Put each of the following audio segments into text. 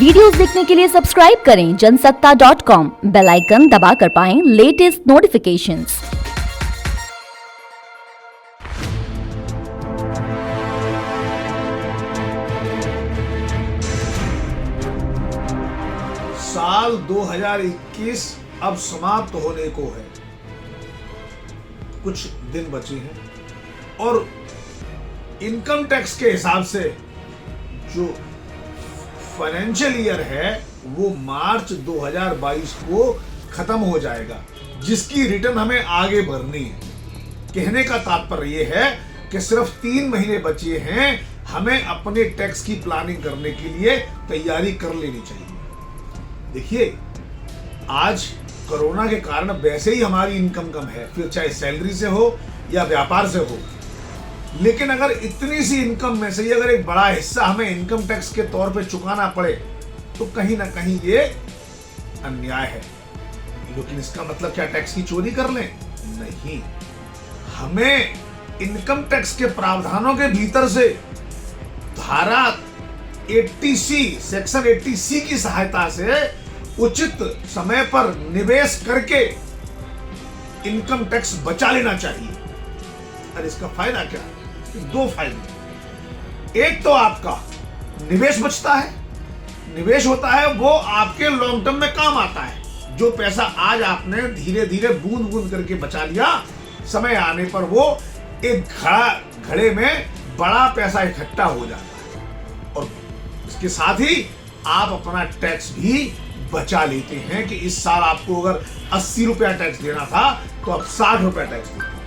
Videos देखने के लिए सब्सक्राइब करें जनसत्ता.com, बेल आइकन दबाकर पाएं लेटेस्ट नोटिफिकेशंस। साल 2021 अब समाप्त होने को है, कुछ दिन बचे हैं और इनकम टैक्स के हिसाब से जो फाइनेंशियल ईयर है वो मार्च 2022 को खत्म हो जाएगा, जिसकी रिटर्न हमें आगे भरनी है। कहने का तात्पर्य ये है कि सिर्फ 3 महीने बचे हैं, हमें अपने टैक्स की प्लानिंग करने के लिए तैयारी कर लेनी चाहिए। देखिए, आज कोरोना के कारण वैसे ही हमारी इनकम कम है, फिर चाहे सैलरी से हो या व्यापार से हो, लेकिन अगर इतनी सी इनकम में से अगर एक बड़ा हिस्सा हमें इनकम टैक्स के तौर पे चुकाना पड़े तो कहीं ना कहीं ये अन्याय है। लेकिन इसका मतलब क्या टैक्स की चोरी कर लें? नहीं, हमें इनकम टैक्स के प्रावधानों के भीतर से धारा 80C सेक्शन 80C की सहायता से उचित समय पर निवेश करके इनकम टैक्स बचा लेना चाहिए। और इसका फायदा क्या है? 2 फायदे। एक तो आपका निवेश बचता है, निवेश होता है वो आपके लॉन्ग टर्म में काम आता है। जो पैसा आज आपने धीरे धीरे बूंद बूंद करके बचा लिया, समय आने पर वो एक घड़े में बड़ा पैसा इकट्ठा हो जाता है। और इसके साथ ही आप अपना टैक्स भी बचा लेते हैं कि इस साल आपको अगर 80 रुपया टैक्स देना था तो अब 60 रुपया टैक्स देते हैं।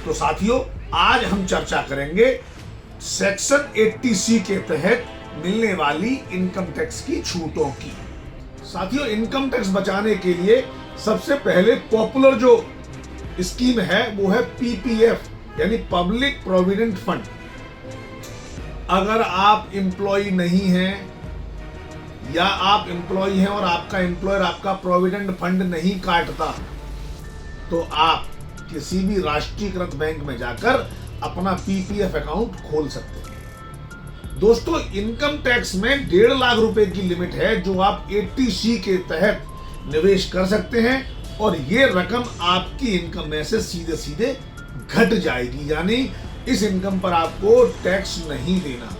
तो साथियों, आज हम चर्चा करेंगे सेक्शन 80C के तहत मिलने वाली इनकम टैक्स की छूटों की। साथियों, इनकम टैक्स बचाने के लिए सबसे पहले पॉपुलर जो स्कीम है वो है PPF यानी पब्लिक प्रोविडेंट फंड। अगर आप एम्प्लॉय नहीं हैं या आप एम्प्लॉय हैं और आपका एम्प्लॉयर आपका प्रोविडेंट फंड नहीं काटता तो आप किसी भी राष्ट्रीयकृत बैंक में जाकर अपना PPF अकाउंट खोल सकते हैं। दोस्तों, इनकम टैक्स में 1.5 लाख रुपए की लिमिट है जो आप 80C के तहत निवेश कर सकते हैं और ये रकम आपकी इनकम में से सीधे सीधे घट जाएगी, यानी इस इनकम पर आपको टैक्स नहीं देना।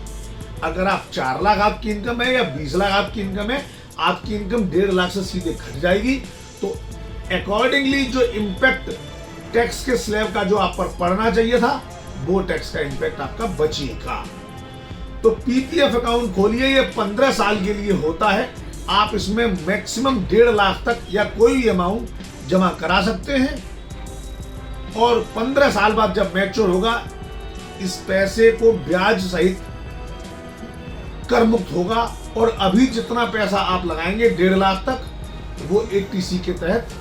अगर आप 4 लाख आपकी इनकम है या 20 लाख आपकी इनकम है, आपकी इनकम 1.5 लाख से सीधे घट जाएगी। तो अकॉर्डिंगली जो इम्पैक्ट टैक्स के स्लैब का जो आप पर पड़ना चाहिए था वो टैक्स का इम्पैक्ट आपका बचेगा। तो PPF अकाउंट खोलिए, ये 15 साल के लिए होता है। आप इसमें मैक्सिमम 1.5 लाख तक या कोई भी अमाउंट जमा करा सकते हैं और 15 साल बाद जब मैच्योर होगा इस पैसे को ब्याज सहित कर मुक्त होगा और अभी जितना पैसा आप लगाएंगे 1.5 लाख तक वो 80C के तहत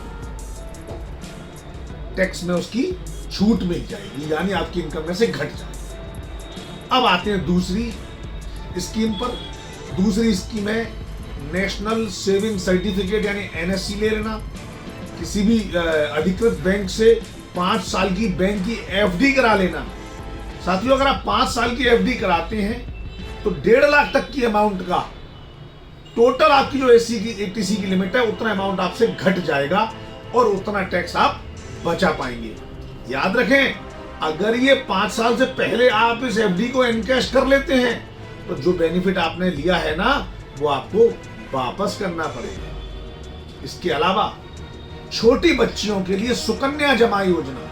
टैक्स में उसकी छूट मिल जाएगी, यानी आपकी इनकम में से घट जाएगी। अब आते हैं दूसरी स्कीम पर। दूसरी स्कीम है नेशनल सेविंग सर्टिफिकेट यानी NSC ले लेना। किसी भी अधिकृत बैंक से 5 साल की बैंक की FD करा लेना। साथियों, अगर आप 5 साल की FD कराते हैं तो 1.5 लाख तक की अमाउंट का टोटल आपकी जो 80C की लिमिट है उतना अमाउंट आपसे घट जाएगा और उतना टैक्स आप बचा पाएंगे। याद रखें, अगर ये 5 साल से पहले आप इस FD को एनकैश कर लेते हैं तो जो बेनिफिट आपने लिया है ना वो आपको वापस करना पड़ेगा। इसके अलावा छोटी बच्चियों के लिए सुकन्या जमा योजना,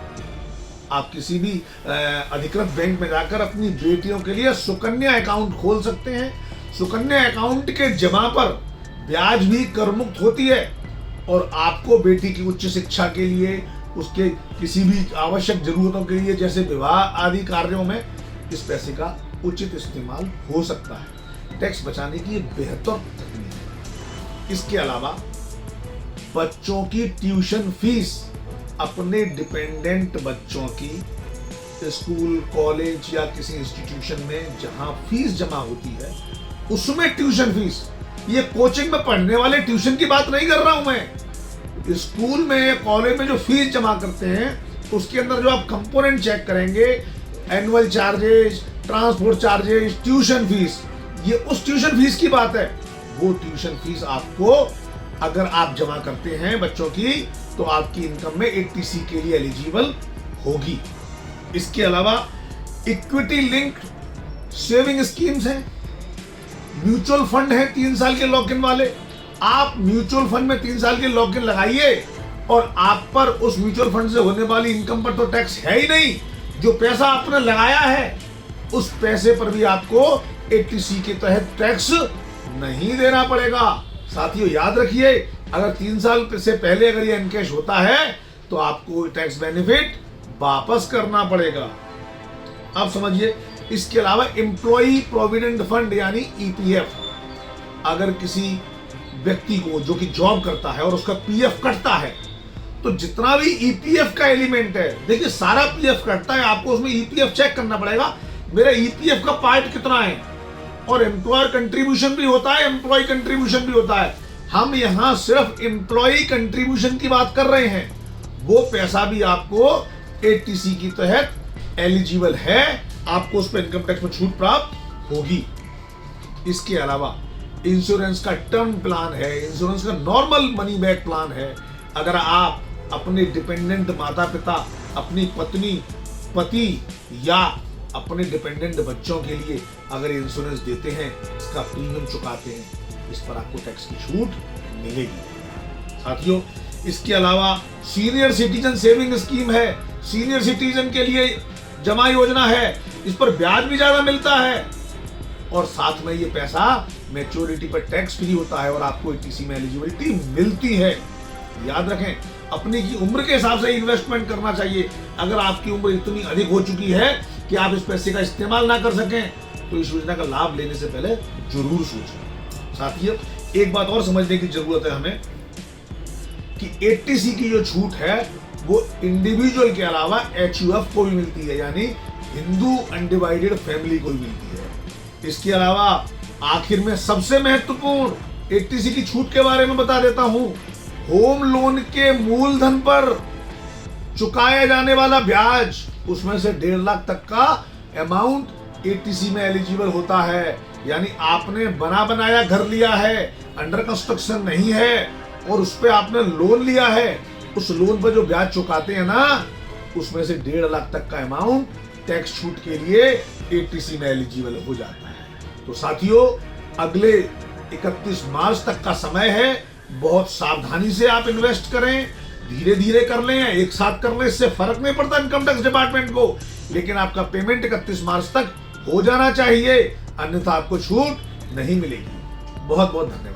आप किसी भी अधिकृत बैंक में जाकर अपनी बेटियों के लिए सुकन्या अकाउंट खोल सकते हैं। सुकन्या अकाउंट के जमा पर ब्याज भी कर मुक्त होती है और आपको बेटी की उच्च शिक्षा के लिए, उसके किसी भी आवश्यक जरूरतों के लिए जैसे विवाह आदि कार्यों में इस पैसे का उचित इस्तेमाल हो सकता है। टैक्स बचाने की बेहतर तकनीक है। इसके अलावा बच्चों की ट्यूशन फीस, अपने डिपेंडेंट बच्चों की स्कूल, कॉलेज या किसी इंस्टीट्यूशन में जहां फीस जमा होती है उसमें ट्यूशन फीस, ये कोचिंग में पढ़ने वाले ट्यूशन की बात नहीं कर रहा हूं मैं, स्कूल में कॉलेज में जो फीस जमा करते हैं उसके अंदर जो आप कंपोनेंट चेक करेंगे, annual charges, transport charges, tuition fees, ये उस ट्यूशन फीस की बात है। वो ट्यूशन फीस आपको अगर आप जमा करते हैं बच्चों की तो आपकी इनकम में 80C के लिए एलिजिबल होगी। इसके अलावा इक्विटी लिंक्ड सेविंग स्कीम्स हैं, म्यूचुअल फंड है 3 साल के लॉक इन वाले। आप म्यूचुअल फंड में 3 साल के लॉक इन लगाइए और आप पर उस म्यूचुअल फंड से होने वाली इनकम पर तो टैक्स है ही नहीं। जो पैसा आपने लगाया है उस पैसे पर भी आपको 80C के तहत टैक्स नहीं देना पड़ेगा। साथियों याद रखिए, अगर 3 साल से पहले अगर ये एनकैश होता है तो आपको टैक्स बेनिफिट वापस करना पड़ेगा। अब समझिए, इसके अलावा एम्प्लॉई प्रोविडेंट फंड यानी EPF, अगर किसी व्यक्ति को जो कि जॉब करता है और उसका PF कटता है तो जितना भी EPF का एलिमेंट है, देखिए सारा PF कटता है, आपको उसमें EPF चेक करना पड़ेगा मेरा EPF का पार्ट कितना है। और एम्प्लॉयर कंट्रीब्यूशन भी होता है, एम्प्लॉय कंट्रीब्यूशन भी होता है। हम यहां सिर्फ एम्प्लॉय कंट्रीब्यूशन की बात कर रहे हैं। वो पैसा भी आपको 80C के तहत एलिजिबल है, आपको उस पर इनकम टैक्स में छूट प्राप्त होगी। इसके अलावा इंश्योरेंस का टर्म प्लान है, इंश्योरेंस का नॉर्मल मनी बैक प्लान है। अगर आप अपने डिपेंडेंट माता पिता, अपनी पत्नी, पति या अपने डिपेंडेंट बच्चों के लिए अगर इंश्योरेंस देते हैं, इसका प्रीमियम चुकाते हैं, इस पर आपको टैक्स की छूट मिलेगी। साथियों इसके अलावा सीनियर सिटीजन सेविंग स्कीम है, सीनियर सिटीजन के लिए जमा योजना है, इस पर ब्याज भी ज्यादा मिलता है और साथ में ये पैसा मैच्योरिटी पर टैक्स फ्री होता है और आपको 80C में एलिजिबिलिटी मिलती है। याद रखें, अपनी की उम्र के हिसाब से इन्वेस्टमेंट करना चाहिए। अगर आपकी उम्र इतनी अधिक हो चुकी है कि आप इस पैसे का इस्तेमाल ना कर सकें तो इस योजना का लाभ लेने से पहले जरूर सोचें। साथियों एक बात और समझने की जरूरत है हमें कि 80C की जो छूट है वो इंडिविजुअल के अलावा HUF को भी मिलती है, यानी हिंदू अनडिवाइडेड फैमिली को भी मिलती है। इसके अलावा आखिर में सबसे महत्वपूर्ण 80C की छूट के बारे में बता देता हूं। होम लोन के मूलधन पर चुकाया जाने वाला ब्याज, उसमें से 1.5 लाख तक का अमाउंट 80C में एलिजिबल होता है। यानी आपने बना बनाया घर लिया है, अंडर कंस्ट्रक्शन नहीं है और उस पे आपने लोन लिया है, उस लोन पर जो ब्याज चुकाते हैं ना, उसमें से 1.5 लाख तक का अमाउंट टैक्स छूट के लिए 80C में एलिजिबल हो जाता है। तो साथियों अगले 31 मार्च तक का समय है, बहुत सावधानी से आप इन्वेस्ट करें, धीरे धीरे कर लें या एक साथ कर लें, इससे फर्क नहीं पड़ता इनकम टैक्स डिपार्टमेंट को, लेकिन आपका पेमेंट 31 मार्च तक हो जाना चाहिए, अन्यथा आपको छूट नहीं मिलेगी। बहुत बहुत धन्यवाद।